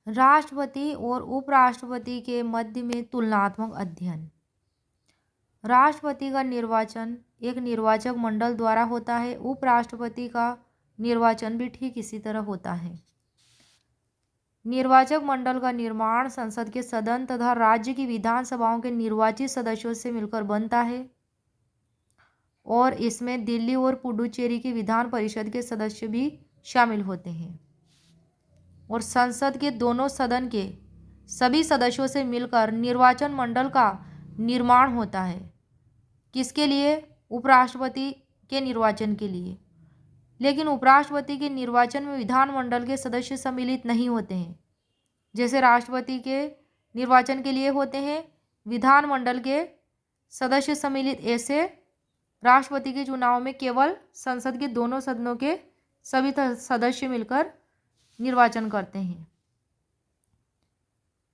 राष्ट्रपति और उपराष्ट्रपति के मध्य में तुलनात्मक अध्ययन। राष्ट्रपति का निर्वाचन एक निर्वाचक मंडल द्वारा होता है। उपराष्ट्रपति का निर्वाचन भी ठीक इसी तरह होता है। निर्वाचक मंडल का निर्माण संसद के सदन तथा राज्य की विधानसभाओं के निर्वाचित सदस्यों से मिलकर बनता है और इसमें दिल्ली और पुडुचेरी की विधान परिषद के सदस्य भी शामिल होते हैं। और संसद के दोनों सदन के सभी सदस्यों से मिलकर निर्वाचन मंडल का निर्माण होता है। किसके लिए? उपराष्ट्रपति के निर्वाचन के लिए। लेकिन उपराष्ट्रपति के निर्वाचन में विधानमंडल के सदस्य सम्मिलित नहीं होते हैं। जैसे राष्ट्रपति के निर्वाचन के लिए होते हैं विधानमंडल के सदस्य सम्मिलित, ऐसे राष्ट्रपति के चुनाव में केवल संसद के दोनों सदनों के सभी सदस्य मिलकर निर्वाचन करते हैं।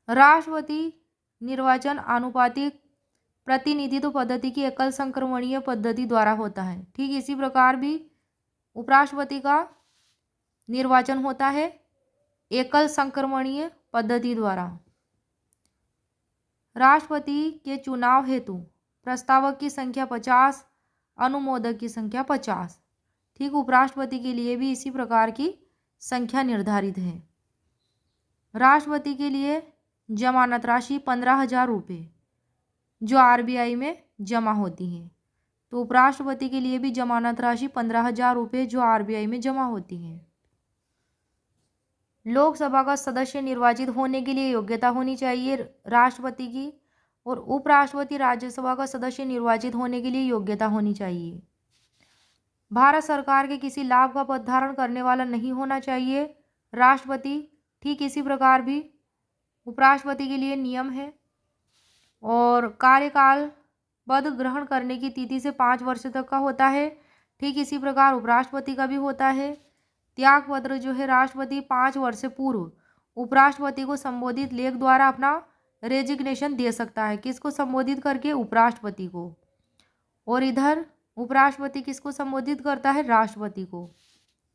राष्ट्रपति निर्वाचन आनुपातिक प्रतिनिधित्व पद्धति की एकल संक्रमणीय पद्धति द्वारा होता है। ठीक इसी प्रकार भी उपराष्ट्रपति का निर्वाचन होता है एकल संक्रमणीय पद्धति द्वारा। राष्ट्रपति के चुनाव हेतु प्रस्तावक की संख्या 50, अनुमोदक की संख्या 50। ठीक उपराष्ट्रपति के लिए भी इसी प्रकार की संख्या निर्धारित है। राष्ट्रपति के लिए जमानत राशि 15,000 रुपये जो आरबीआई में जमा होती है, तो उपराष्ट्रपति के लिए भी जमानत राशि 15,000 रुपये जो आरबीआई में जमा होती है। लोकसभा का सदस्य निर्वाचित होने के लिए योग्यता होनी चाहिए राष्ट्रपति की, और उपराष्ट्रपति राज्यसभा का सदस्य निर्वाचित होने के लिए योग्यता होनी चाहिए। भारत सरकार के किसी लाभ का पद धारण करने वाला नहीं होना चाहिए राष्ट्रपति। ठीक इसी प्रकार भी उपराष्ट्रपति के लिए नियम है। और कार्यकाल पद ग्रहण करने की तिथि से 5 वर्ष तक का होता है। ठीक इसी प्रकार उपराष्ट्रपति का भी होता है। त्याग पत्र जो है राष्ट्रपति 5 वर्ष से पूर्व उपराष्ट्रपति को संबोधित लेख द्वारा अपना रेजिग्नेशन दे सकता है। किसको संबोधित करके? उपराष्ट्रपति को। और इधर उपराष्ट्रपति किसको संबोधित करता है? राष्ट्रपति को।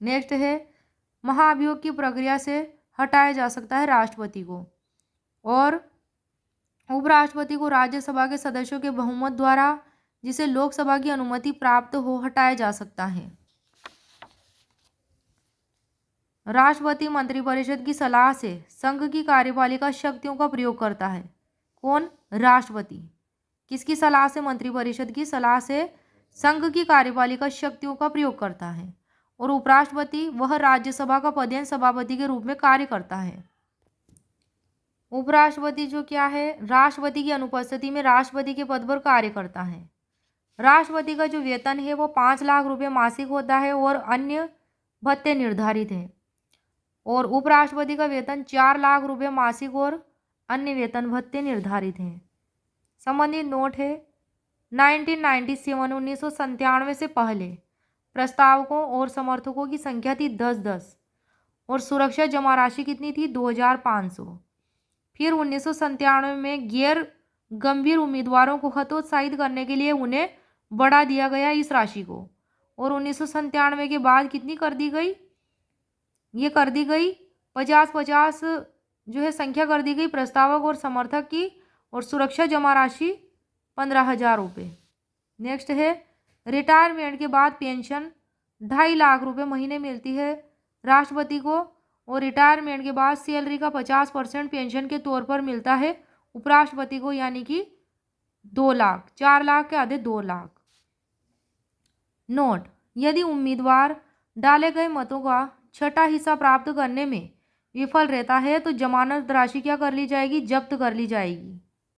नेक्स्ट है महाभियोग की प्रक्रिया से हटाया जा सकता है राष्ट्रपति को, और उपराष्ट्रपति को राज्यसभा के सदस्यों के बहुमत द्वारा जिसे लोकसभा की अनुमति प्राप्त हो हटाया जा सकता है। राष्ट्रपति मंत्रिपरिषद की सलाह से संघ की कार्यपालिका शक्तियों का प्रयोग करता है। कौन? राष्ट्रपति। किसकी सलाह से? मंत्रिपरिषद की सलाह से संघ की कार्यपालिका शक्तियों का प्रयोग करता है। और उपराष्ट्रपति वह राज्यसभा का पदेन सभापति के रूप में कार्य करता है। उपराष्ट्रपति जो क्या है? राष्ट्रपति की अनुपस्थिति में राष्ट्रपति के पद पर कार्य करता है। राष्ट्रपति का जो वेतन है वो 5 लाख रुपए मासिक होता है और अन्य भत्ते निर्धारित हैं। और उपराष्ट्रपति का वेतन 4 लाख रुपए मासिक और अन्य वेतन भत्ते निर्धारित हैं। संबंधित नोट है 1997 से पहले प्रस्तावकों और समर्थकों की संख्या थी 10-10 और सुरक्षा जमा राशि कितनी थी? 2,500। फिर 1997 में गैर गंभीर उम्मीदवारों को हतोत्साहित करने के लिए उन्हें बढ़ा दिया गया इस राशि को, और 1997 के बाद कितनी कर दी गई? ये कर दी गई 50-50 जो है संख्या कर दी गई प्रस्तावक और समर्थक की, और सुरक्षा जमा राशि 15,000 रुपये। नेक्स्ट है रिटायरमेंट के बाद पेंशन 2.5 लाख रुपए महीने मिलती है राष्ट्रपति को, और रिटायरमेंट के बाद सैलरी का 50% पेंशन के तौर पर मिलता है उपराष्ट्रपति को, यानी कि 2 लाख, 4 लाख के आधे 2 लाख। नोट: यदि उम्मीदवार डाले गए मतों का छठा हिस्सा प्राप्त करने में विफल रहता है तो जमानत राशि क्या कर ली जाएगी? जब्त कर ली जाएगी।